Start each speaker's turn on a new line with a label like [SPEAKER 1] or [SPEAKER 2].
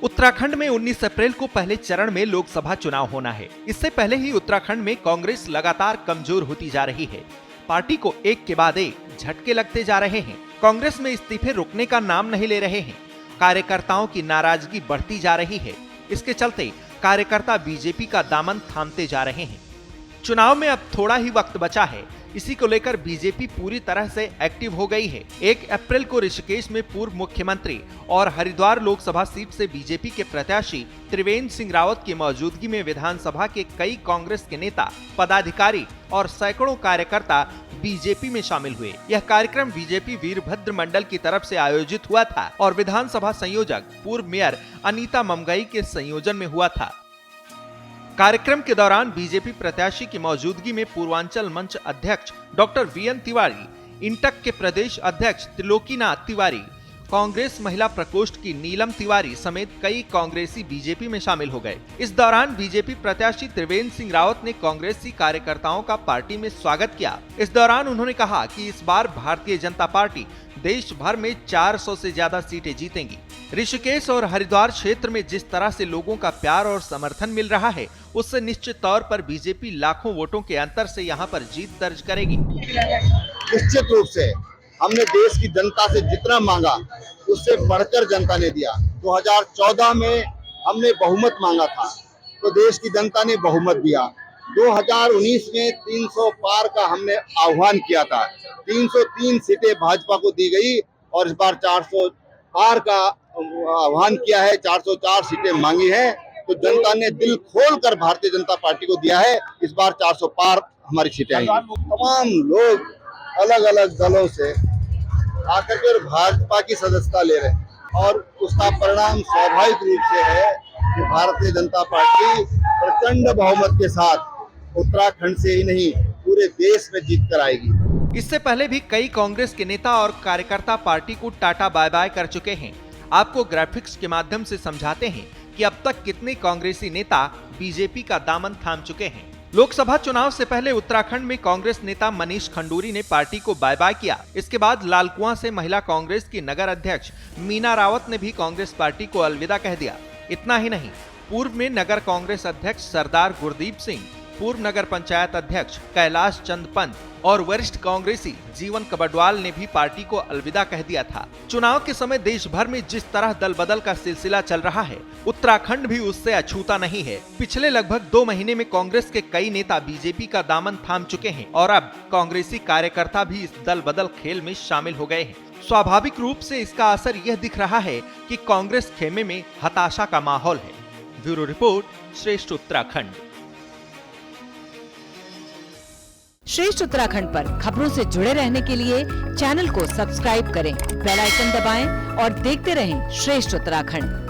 [SPEAKER 1] उत्तराखंड में 19 अप्रैल को पहले चरण में लोकसभा चुनाव होना है। इससे पहले ही उत्तराखंड में कांग्रेस लगातार कमजोर होती जा रही है। पार्टी को एक के बाद एक झटके लगते जा रहे हैं। कांग्रेस में इस्तीफे रुकने का नाम नहीं ले रहे हैं। कार्यकर्ताओं की नाराजगी बढ़ती जा रही है। इसके चलते कार्यकर्ता बीजेपी का दामन थामते जा रहे हैं। चुनाव में अब थोड़ा ही वक्त बचा है। इसी को लेकर बीजेपी पूरी तरह से एक्टिव हो गई है। 1 अप्रैल को ऋषिकेश में पूर्व मुख्यमंत्री और हरिद्वार लोकसभा सीट से बीजेपी के प्रत्याशी त्रिवेंद्र सिंह रावत की मौजूदगी में विधानसभा के कई कांग्रेस के नेता, पदाधिकारी और सैकड़ों कार्यकर्ता बीजेपी में शामिल हुए। यह कार्यक्रम बीजेपी वीरभद्र मंडल की तरफ से आयोजित हुआ था और विधानसभा संयोजक पूर्व मेयर अनीता ममगई के संयोजन में हुआ था। कार्यक्रम के दौरान बीजेपी प्रत्याशी की मौजूदगी में पूर्वांचल मंच अध्यक्ष डॉक्टर वीएन तिवारी, इंटक के प्रदेश अध्यक्ष त्रिलोकीनाथ तिवारी, कांग्रेस महिला प्रकोष्ठ की नीलम तिवारी समेत कई कांग्रेसी बीजेपी में शामिल हो गए। इस दौरान बीजेपी प्रत्याशी त्रिवेंद्र सिंह रावत ने कांग्रेसी कार्यकर्ताओं का पार्टी में स्वागत किया। इस दौरान उन्होंने कहा कि इस बार भारतीय जनता पार्टी देश भर में 400 से ज्यादा सीटें जीतेंगी। ऋषिकेश और हरिद्वार क्षेत्र में जिस तरह से लोगों का प्यार और समर्थन मिल रहा है, उससे निश्चित तौर पर बीजेपी लाखों वोटों के अंतर से यहां पर जीत दर्ज करेगी।
[SPEAKER 2] निश्चित रूप से हमने देश की जनता से जितना मांगा उससे बढ़कर जनता ने दिया। 2014 में हमने बहुमत मांगा था तो देश की जनता ने बहुमत दिया। 2019 में 300 पार का हमने आह्वान किया था। 303 सीटें भाजपा को दी गई और इस बार 400 पार का आह्वान किया है। 404 सीटें मांगी है तो जनता ने दिल खोलकर भारतीय जनता पार्टी को दिया है। इस बार 400 पार हमारी सीटें आई। तमाम लोग अलग अलग दलों से आकर के भाजपा की सदस्यता ले रहे हैं और उसका परिणाम स्वाभाविक रूप से है कि भारतीय जनता पार्टी प्रचंड बहुमत के साथ उत्तराखंड से ही नहीं पूरे देश में जीत कर आएगी।
[SPEAKER 1] इससे पहले भी कई कांग्रेस के नेता और कार्यकर्ता पार्टी को टाटा बाय बाय कर चुके हैं। आपको ग्राफिक्स के माध्यम से समझाते हैं कि अब तक कितने कांग्रेसी नेता बीजेपी का दामन थाम चुके हैं। लोकसभा चुनाव से पहले उत्तराखंड में कांग्रेस नेता मनीष खंडूरी ने पार्टी को बाय बाय किया। इसके बाद लालकुआं से महिला कांग्रेस की नगर अध्यक्ष मीना रावत ने भी कांग्रेस पार्टी को अलविदा कह दिया। इतना ही नहीं, पूर्व में नगर कांग्रेस अध्यक्ष सरदार गुरदीप सिंह, पूर्व नगर पंचायत अध्यक्ष कैलाश चंद पंत और वरिष्ठ कांग्रेसी जीवन कबडवाल ने भी पार्टी को अलविदा कह दिया था। चुनाव के समय देश भर में जिस तरह दल बदल का सिलसिला चल रहा है, उत्तराखंड भी उससे अछूता नहीं है। पिछले लगभग 2 महीने में कांग्रेस के कई नेता बीजेपी का दामन थाम चुके हैं और अब कांग्रेसी कार्यकर्ता भी इस दल बदल खेल में शामिल हो गए हैं। स्वाभाविक रूप से इसका असर यह दिख रहा है कि कांग्रेस खेमे में हताशा का माहौल है। ब्यूरो रिपोर्ट, श्रेष्ठ उत्तराखंड।
[SPEAKER 3] श्रेष्ठ उत्तराखंड पर खबरों से जुड़े रहने के लिए चैनल को सब्सक्राइब करें, बेल आइकन दबाएं और देखते रहें श्रेष्ठ उत्तराखंड।